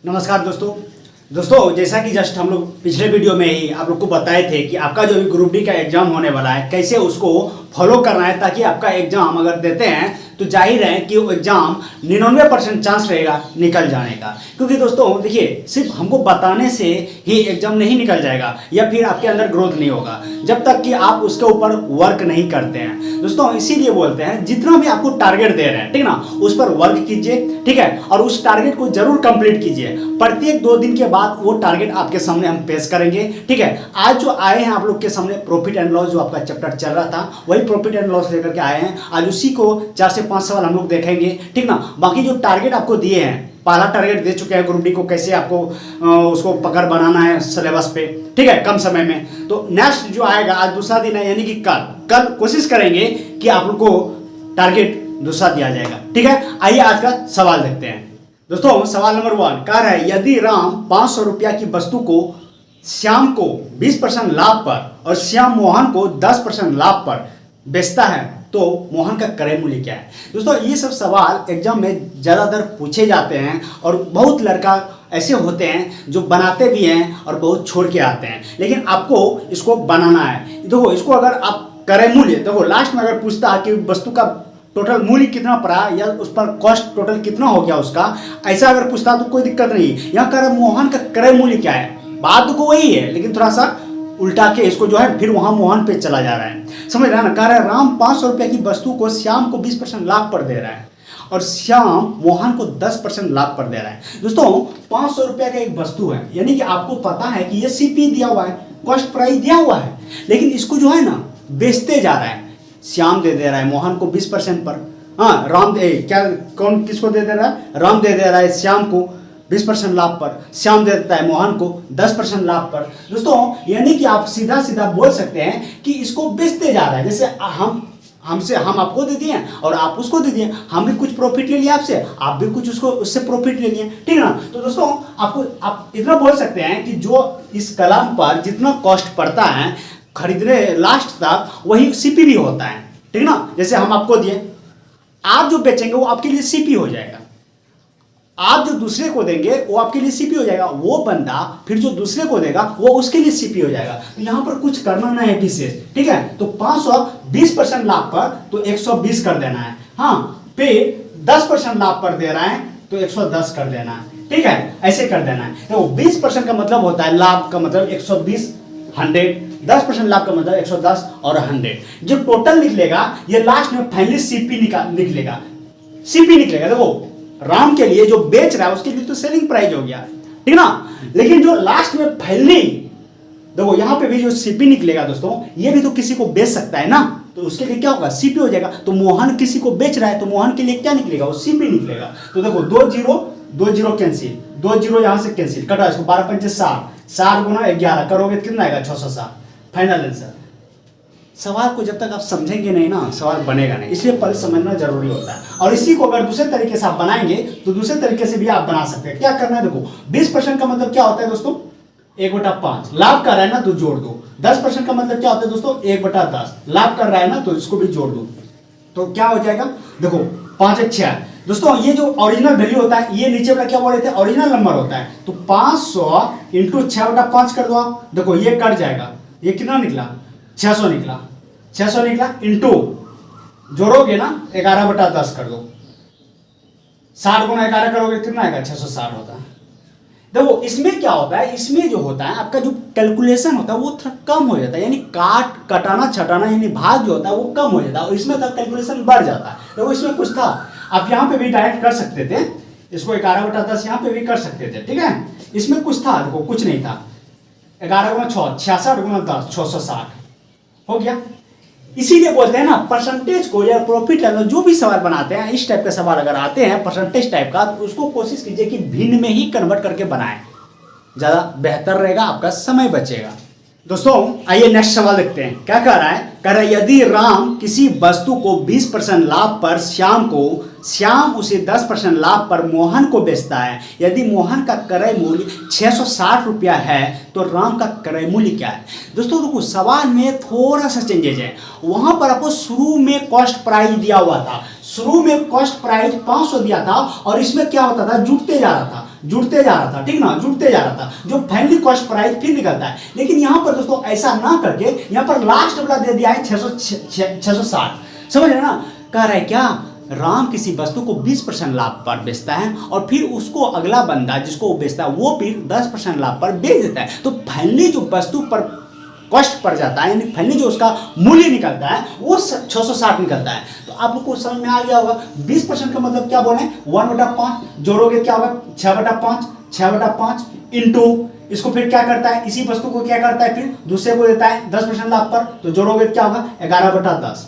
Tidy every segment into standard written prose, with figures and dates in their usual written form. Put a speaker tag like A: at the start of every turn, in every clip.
A: नमस्कार दोस्तों जैसा कि जस्ट हम लोग पिछले वीडियो में ही आप लोग को बताए थे कि आपका जो भी ग्रुप डी का एग्जाम होने वाला है कैसे उसको फॉलो करना है ताकि आपका एग्जाम अगर देते हैं तो जाहिर है कि वो एग्जाम 99% चांस रहेगा निकल जाने का। क्योंकि दोस्तों देखिए, सिर्फ हमको बताने से ही एग्जाम नहीं निकल जाएगा या फिर आपके अंदर ग्रोथ नहीं होगा जब तक कि आप उसके ऊपर वर्क नहीं करते हैं। दोस्तों इसीलिए बोलते हैं जितना भी आपको टारगेट दे रहे हैं, ठीक ना, उस पर वर्क कीजिए, ठीक है, और उस टारगेट को जरूर कंप्लीट कीजिए। प्रत्येक 2 दिन के बाद वो टारगेट आपके सामने हम पेश करेंगे, ठीक है। आज जो आए हैं आप लोग के सामने प्रॉफिट एंड लॉस, जो आपका चैप्टर चल रहा था वही प्रॉफिट एंड लॉस लेकर के आए हैं। आज उसी को 4 से 5 सवाल हम लोग देखेंगे, ठीक ना। बाकी जो टारगेट आपको दिए हैं, पहला टारगेट दे चुके हैं ग्रुप डी को, कैसे आपको उसको पकड़ बनाना है सिलेबस पे, ठीक है, कम समय में। तो नेक्स्ट जो आएगा, आज दूसरा दिन है, यानी कि कल कोशिश करेंगे कि आप लोग को टारगेट दूसरा दिया जाएगा, ठीक है। आइए आज का सवाल देखते हैं। दोस्तों सवाल नंबर 1 कह रहा है, यदि राम 500 रुपया की वस्तु को श्याम को 20% लाभ पर और श्याम मोहन को 10% लाभ पर बेचता है तो मोहन का क्रय मूल्य क्या है। दोस्तों ये सब सवाल एग्जाम में ज़्यादातर पूछे जाते हैं और बहुत लड़का ऐसे होते हैं जो बनाते भी हैं और बहुत छोड़ के आते हैं, लेकिन आपको इसको बनाना है। देखो इसको अगर आप क्रय मूल्य, देखो लास्ट में अगर पूछता है कि वस्तु का टोटल मूल्य कितना पड़ा या उस पर कॉस्ट टोटल कितना हो गया उसका, ऐसा अगर पूछता तो कोई दिक्कत नहीं। यहाँ कह रहा मोहन का क्रय मूल्य क्या है, बात को वही है लेकिन थोड़ा सा उल्टा के इसको जो है फिर वहां मोहन पे चला जा रहा है, समझ रहा है ना। कह रहा है राम 500 रुपये की वस्तु को श्याम को 20% लाभ पर दे रहा है और श्याम मोहन को 10% लाभ पर दे रहा है। दोस्तों 500 रुपये का एक वस्तु है, यानी कि आपको पता है कि ये सीपी दिया हुआ है, कॉस्ट प्राइस दिया हुआ है, लेकिन इसको जो है ना बेचते जा रहा है। श्याम दे रहा है मोहन को 20% पर, हाँ राम क्या कौन किसको दे रहा है, राम दे रहा है श्याम को 20% लाभ पर, श्याम दे देता है मोहन को 10% लाभ पर। दोस्तों यानी कि आप सीधा सीधा बोल सकते हैं कि इसको बेचते जा रहा है। जैसे हम आपको दे दिए और आप उसको दे दिए, हम भी कुछ प्रॉफिट ले लिया आपसे, आप भी कुछ उससे प्रॉफिट ले लिए, ठीक ना। तो दोस्तों आप इतना बोल सकते हैं कि जो इस कलम पर जितना कॉस्ट पड़ता है खरीदने लास्ट तक वही सीपी भी होता है, ठीक ना। जैसे हम आपको दिए, आप जो बेचेंगे वो आपके लिए सीपी हो जाएगा, आप जो दूसरे को देंगे वो आपके लिए सीपी हो जाएगा, वो बंदा फिर जो दूसरे को देगा वो उसके लिए सीपी हो जाएगा। तो यहाँ पर कुछ करना नहीं है विशेष, ठीक है। तो 520% लाभ पर तो 120 कर देना है, हाँ, फिर 10% लाभ पर दे रहा है तो 110 कर देना है, ठीक है, ऐसे कर देना है। तो 20% का मतलब होता है लाभ का मतलब 120, 100, 10% लाभ का मतलब 110 और 100। जो टोटल निकलेगा ये लास्ट में फाइनली सीपी निकलेगा, सीपी निकलेगा। देखो राम के लिए जो बेच रहा है उसके लिए तो सेलिंग प्राइस हो गया, ठीक ना, लेकिन जो लास्ट में फाइनली देखो यहाँ पे भी जो सीपी निकलेगा दोस्तों, ये भी तो किसी को बेच सकता है ना, तो उसके लिए क्या होगा, सीपी हो जाएगा। तो मोहन किसी को बेच रहा है तो मोहन के लिए क्या निकलेगा, वो सीपी निकलेगा। तो देखो 2 जीरो कैंसिल, 2 जीरो यहां से कैंसिल, कटा इसको 12 पंचे 60, 60 गुना 11 करोगे कितना आएगा, 660। Final answer. सवाल को जब तक आप समझेंगे नहीं ना सवाल बनेगा नहीं, इसलिए पहले समझना जरूरी होता है। और इसी को अगर दूसरे तरीके से आप बनाएंगे तो दूसरे तरीके से भी आप बना सकते हैं। क्या करना है, देखो 20% का मतलब क्या होता है दोस्तों, 1/5 लाभ कर रहा है ना तो जोड़ दो। 10% का मतलब क्या होता है दोस्तों, 1/10 लाभ कर रहा है ना तो इसको भी जोड़ दो। तो क्या हो जाएगा, देखो 5 1 6। दोस्तों ये जो ओरिजिनल वैल्यू होता है, ये नीचे वाला क्या बोल रहे थे, ओरिजिनल नंबर होता है। तो 500 इंटू 6/5 कर दो आप, देखो ये कट जाएगा, ये कितना निकला, 600 निकला, 600 निकला इंटू जोड़ोगे ना 11/10 कर दो, 60 गुना 11 करोगे कितना आएगा, 660 होता है। देखो इसमें क्या होता है, इसमें जो होता है आपका जो कैलकुलेशन होता है वो थोड़ा कम हो जाता है, यानी कटाना छटाना यानी भाग जो होता है वो कम हो जाता है और इसमें तक कैलकुलेशन बढ़ जाता है। देखो इसमें कुछ था, आप यहाँ पे भी डायरेक्ट कर सकते थे, इसको 11/10 यहाँ पे भी कर सकते थे, ठीक है। इसमें कुछ था, देखो कुछ नहीं था, 11 गुना 6, 66 गुना 10, 660 हो गया। इसीलिए बोलते हैं ना परसेंटेज को या प्रॉफिट जो भी सवाल बनाते हैं, इस टाइप का सवाल अगर आते हैं परसेंटेज टाइप का, तो उसको कोशिश कीजिए कि भिन्न में ही कन्वर्ट करके बनाएं, ज़्यादा बेहतर रहेगा, आपका समय बचेगा। दोस्तों आइए नेक्स्ट सवाल देखते हैं। क्या कह रहा है, यदि राम किसी वस्तु को 20% लाभ पर श्याम उसे 10% लाभ पर मोहन को बेचता है, यदि मोहन का क्रय मूल्य 660 रुपया है तो राम का क्रय मूल्य क्या है। दोस्तों देखो सवाल में थोड़ा सा चेंजेज है, वहां पर आपको शुरू में कॉस्ट प्राइस दिया हुआ था, शुरू में कॉस्ट प्राइस 500 दिया था और इसमें क्या होता था, जुटते जा रहा था, जुड़ते जा रहा था, ठीक ना, जुड़ते जा रहा था, जो फाइनली कॉस्ट प्राइस फिर निकलता है। लेकिन यहाँ पर दोस्तों ऐसा ना करके यहाँ पर लास्ट वाला दे दिया है 660। समझ रहे ना, कह रहा है क्या, राम किसी वस्तु को 20% लाभ पर बेचता है और फिर उसको अगला बंदा जिसको वो बेचता है वो फिर 10% लाभ पर बेच देता है। तो फाइनली जो वस्तु पर कॉस्ट पड़ जाता है, यानी फाइनली जो उसका मूल्य निकलता है वो 660 निकलता है। तो आप लोग को समझ में आ गया होगा 20% का मतलब क्या बोले, 1/5 जोड़ोगे क्या होगा 6/5, 6/5 इंटू इसको फिर क्या करता है, इसी वस्तु को क्या करता है फिर दूसरे को देता है 10% लाभ पर, तो जोड़ोगे क्या होगा 11/10।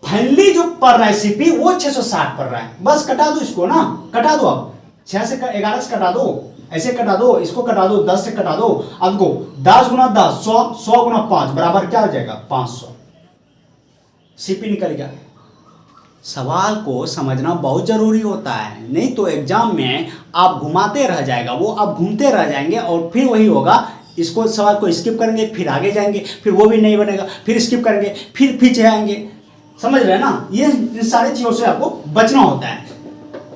A: फाइनली जो पड़ रहा है सीपी वो 660 पड़ रहा है। बस कटा दो इसको ना, कटा दो, अब 6 से 11 से कटा दो, ऐसे कटा दो, इसको कटा दो, 10 से कटा दो। अब को 10 गुना 10 100, 100 गुना 5 बराबर क्या हो जाएगा 500, सीपी निकल गया। सवाल को समझना बहुत जरूरी होता है, नहीं तो एग्जाम में आप घुमाते रह जाएगा, वो आप घूमते रह जाएंगे और फिर वही होगा, इसको सवाल को स्किप करेंगे फिर आगे जाएंगे, फिर वो भी नहीं बनेगा, फिर स्किप करेंगे फिर पीछे आएंगे। समझ रहे हैं ना, ये सारी चीजों से आपको बचना होता है।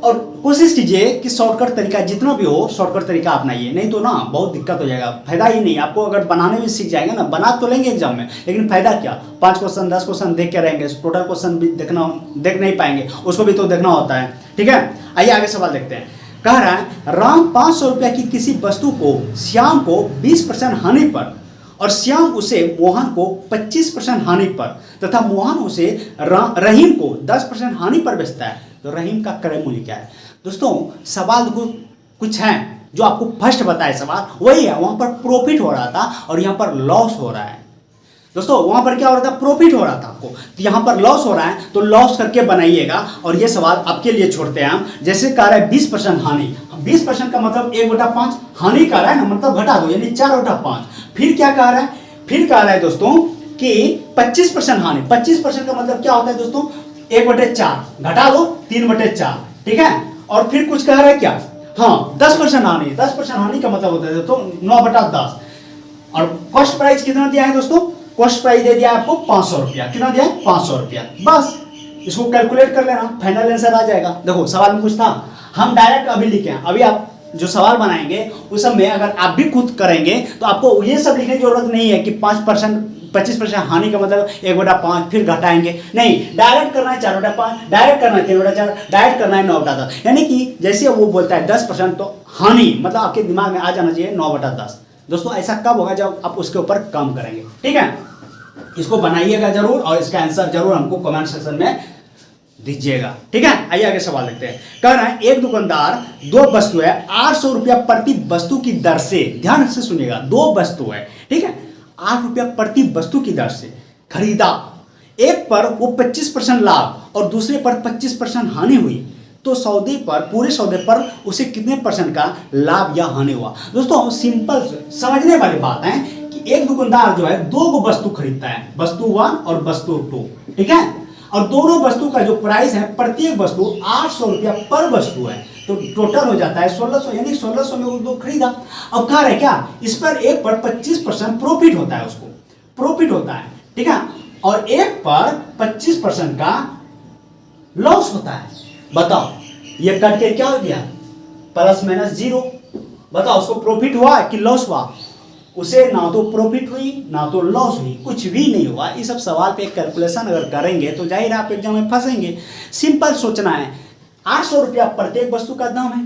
A: और कोशिश कीजिए कि शॉर्टकट तरीका जितना भी हो शॉर्टकट तरीका अपनाइए, नहीं तो ना बहुत दिक्कत हो जाएगा, फायदा ही नहीं। आपको अगर बनाने में सीख जाएंगे ना, बना तो लेंगे एग्जाम में, लेकिन फायदा क्या, 5 क्वेश्चन 10 क्वेश्चन देख के रहेंगे, टोटल क्वेश्चन भी देख नहीं पाएंगे, उसको भी तो देखना होता है। ठीक है, आइए आगे सवाल देखते हैं। कह रहा है राम 500 रुपया की किसी वस्तु को श्याम को 20% हानि पर और श्याम उसे मोहन को 25% हानि पर तथा मोहन उसे रहीम को 10% हानि पर बेचता है, तो रहीम का क्रय मूल्य क्या है। दोस्तों सवाल कुछ है जो आपको फर्स्ट बताए सवाल वही है, वहां पर प्रॉफिट हो रहा था और यहाँ पर लॉस हो रहा है। दोस्तों वहां पर क्या हो रहा था, प्रॉफिट हो रहा था आपको, तो यहाँ पर लॉस हो रहा है, तो लॉस करके बनाइएगा। और ये सवाल आपके लिए छोड़ते हैं हम। जैसे कह रहा है 20% हानि, 20% का मतलब 1/5 हानि का रहा है ना, मतलब घटा दो, यानी 4/5। फिर क्या कह रहा है, फिर कह रहा है दोस्तों कि 25% हानि, 25% का मतलब क्या होता है दोस्तों 1/4, घटा दो 3/4, ठीक है। और फिर कुछ कह रहा है क्या, हाँ 10% हानि, 10% हानि का मतलब होता है दोस्तों 9/10। और कॉस्ट प्राइस कितना दिया है दोस्तों, कॉस्ट प्राइस दे दिया है आपको 500 रुपया, कितना दिया है 500 रुपया। बस इसको कैलकुलेट कर लेना, फाइनल आंसर आ जाएगा। देखो सवाल में कुछ था, हम डायरेक्ट अभी लिखे हैं, अभी आप जो सवाल बनाएंगे उस सब में अगर आप भी खुद करेंगे तो आपको ये सब लिखने की जरूरत नहीं है कि 5% 25% हानि का मतलब 1/5 फिर घटाएंगे, नहीं, डायरेक्ट करना है 4/5, डायरेक्ट करना है 3/4, डायरेक्ट करना है 9/10। यानी कि जैसे वो बोलता है 10% तो हानि मतलब आपके दिमाग में आ जाना चाहिए 9/10। दोस्तों ऐसा कब होगा, जब आप उसके ऊपर काम करेंगे। ठीक है, इसको बनाइएगा जरूर और इसका आंसर जरूर हमको कमेंट सेक्शन में दीजिएगा। ठीक है, आइए आगे सवाल देखते हैं। कह रहा है एक दुकानदार 2 वस्तु है 800 रुपया प्रति वस्तु की दर से, ध्यान से सुनिएगा, 2 वस्तु है, ठीक है, 8 रुपया प्रति वस्तु की दर से खरीदा। एक पर वो 25% लाभ और दूसरे पर 25% हानि हुई, तो सौदे पर, पूरे सौदे पर उसे कितने % का लाभ या हानि हुआ। दोस्तों सिंपल समझने वाली बात है कि एक दुकानदार जो है 2 वस्तु खरीदता है, वस्तु 1 और वस्तु 2, ठीक है, और दोनों वस्तु का जो प्राइस है प्रत्येक वस्तु 800 रुपया पर वस्तु है, तो टोटल हो जाता है 1600, यानी 1600 में वो 2 खरीदा। अब कह रहा है क्या, इस पर एक पर 25% प्रॉफिट होता है, उसको प्रॉफिट होता है, ठीक है, और एक पर 25% का लॉस होता है। बताओ ये कट के क्या हो गया, प्लस माइनस 0। बताओ उसको प्रॉफिट हुआ कि लॉस हुआ, उसे ना तो प्रॉफिट हुई ना तो लॉस हुई, कुछ भी नहीं हुआ। ये सब सवाल पे कैलकुलेशन अगर करेंगे तो जाहिर है आप एग्जाम में फंसेंगे। सिंपल सोचना है, 800 रुपया प्रत्येक वस्तु का दाम है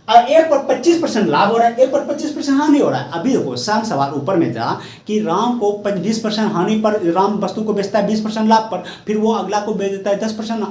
A: और एक पर 25% लाभ हो रहा है, एक पर 25% हानि हो रहा है। अभी देखो सेम सवाल ऊपर में था कि राम को 20% हानि पर, राम वस्तु को बेचता है 20% लाभ पर, फिर वो अगला को बेच देता है 10%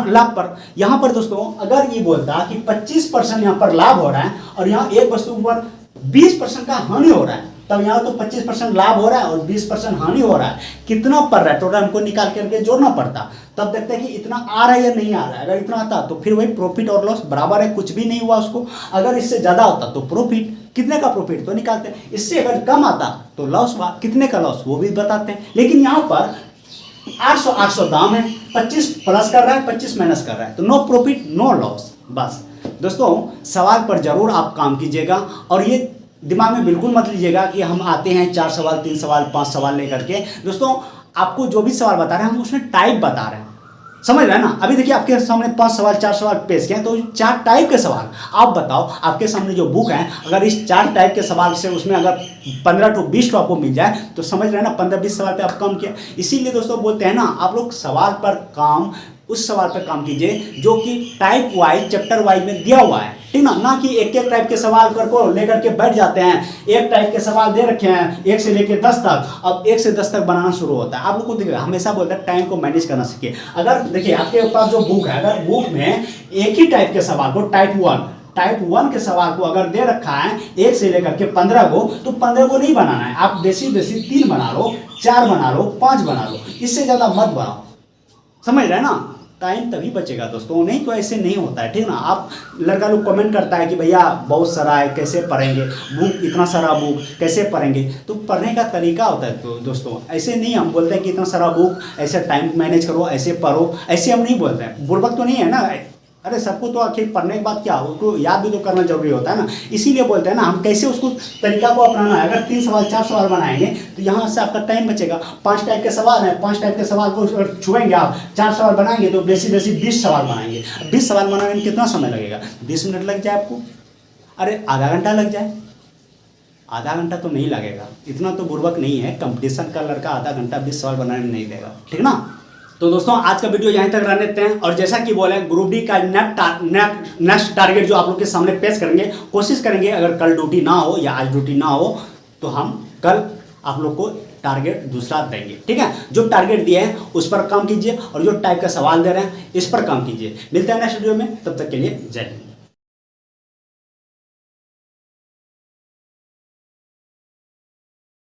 A: लाभ पर। यहाँ पर दोस्तों अगर ये बोलता कि 25% यहाँ पर लाभ हो रहा है और यहाँ एक वस्तु पर 20% का हानि हो रहा है, तब यहाँ तो 25% लाभ हो रहा है और 20% हानि हो रहा है, कितना पड़ रहा है टोटल हमको निकाल करके जोड़ना पड़ता, तब देखते हैं कि इतना आ रहा है या नहीं आ रहा है। अगर इतना आता तो फिर वही प्रॉफिट और लॉस बराबर है, कुछ भी नहीं हुआ उसको। अगर इससे ज्यादा होता तो प्रॉफिट, कितने का प्रॉफिट तो निकालते हैं, इससे अगर कम आता तो लॉस हुआ, कितने का लॉस वो भी बताते हैं। लेकिन यहाँ पर 800 दाम है, 25 प्लस कर रहा है 25 माइनस कर रहा है, तो नो प्रॉफिट नो लॉस। बस दोस्तों सवाल पर जरूर आप काम कीजिएगा और ये दिमाग में बिल्कुल मत लीजिएगा कि हम आते हैं 4 सवाल 3 सवाल 5 सवाल लेकर के। दोस्तों आपको जो भी सवाल बता रहे हैं हम उसमें टाइप बता रहे हैं, समझ रहे हैं ना। अभी देखिए आपके सामने 5 सवाल 4 सवाल पेश किए हैं, तो 4 टाइप के सवाल। आप बताओ आपके सामने जो बुक है, अगर इस 4 टाइप के सवाल से उसमें अगर 15 to 20 तो आपको मिल जाए, तो समझ रहे हैं ना 15-20 सवाल पे आप काम किया। इसीलिए दोस्तों बोलते हैं ना, आप लोग सवाल पर काम, उस सवाल पर काम कीजिए जो कि टाइप वाइज, चैप्टर वाइज में दिया हुआ है, ठीक ना कि एक एक टाइप के सवाल को लेकर के बैठ जाते हैं। एक टाइप के सवाल दे रखे हैं 1 से लेकर 10 तक, अब 1 से 10 तक बनाना शुरू होता है। आप लोग को देखिए, हमेशा बोलते हैं टाइम को मैनेज करना सीखिए। अगर देखिए आपके पास जो बुक है, अगर बुक में एक ही टाइप के सवाल को, टाइप 1 के सवाल को अगर दे रखा है 1 से लेकर के 15 को, तो 15 को नहीं बनाना है। आप बेसिक 3 बना लो, 4 बना लो, 5 बना लो, इससे ज़्यादा मत बनाओ। समझ रहे हैं ना। टाइम तभी बचेगा दोस्तों, नहीं तो ऐसे नहीं होता है, ठीक ना। आप लड़का लोग कमेंट करता है कि भैया बहुत सारा है, कैसे पढ़ेंगे बुक, इतना सारा बुक कैसे पढ़ेंगे। तो पढ़ने का तरीका होता है तो दोस्तों, ऐसे नहीं हम बोलते हैं कि इतना सारा बुक, ऐसे टाइम मैनेज करो, ऐसे पढ़ो, ऐसे हम नहीं बोलते हैं। बुर्बक तो नहीं है ना। अरे सबको तो आखिर पढ़ने के बाद क्या, उसको याद भी तो करना जरूरी होता है ना। इसीलिए बोलते हैं ना, हम कैसे उसको तरीका को अपनाना है। अगर 3 सवाल 4 सवाल बनाएंगे तो यहाँ से आपका टाइम बचेगा। 5 टाइप के सवाल हैं, 5 टाइप के सवाल को छुएंगे आप, 4 सवाल बनाएंगे तो बेसिक 20 सवाल बनाएंगे। 20 सवाल बनाने में कितना समय लगेगा? 20 मिनट लग जाए आपको, अरे आधा घंटा लग जाए। आधा घंटा तो नहीं लगेगा, इतना तो बुर्बक नहीं है। कंपटीशन का लड़का आधा घंटा 20 सवाल बनाने में नहीं देगा, ठीक ना। तो दोस्तों आज का वीडियो यहीं तक रहने देते हैं। और जैसा कि बोले, ग्रुप डी का नेक्स्ट टारगेट जो आप लोग के सामने पेश करेंगे, कोशिश करेंगे अगर कल ड्यूटी ना हो या आज ड्यूटी ना हो तो हम कल आप लोग को टारगेट दूसरा देंगे, ठीक है। जो टारगेट दिए हैं उस पर काम कीजिए और जो टाइप का सवाल दे रहे हैं इस पर काम कीजिए। मिलते हैं नेक्स्ट वीडियो में, तब तक के लिए जय हिंद।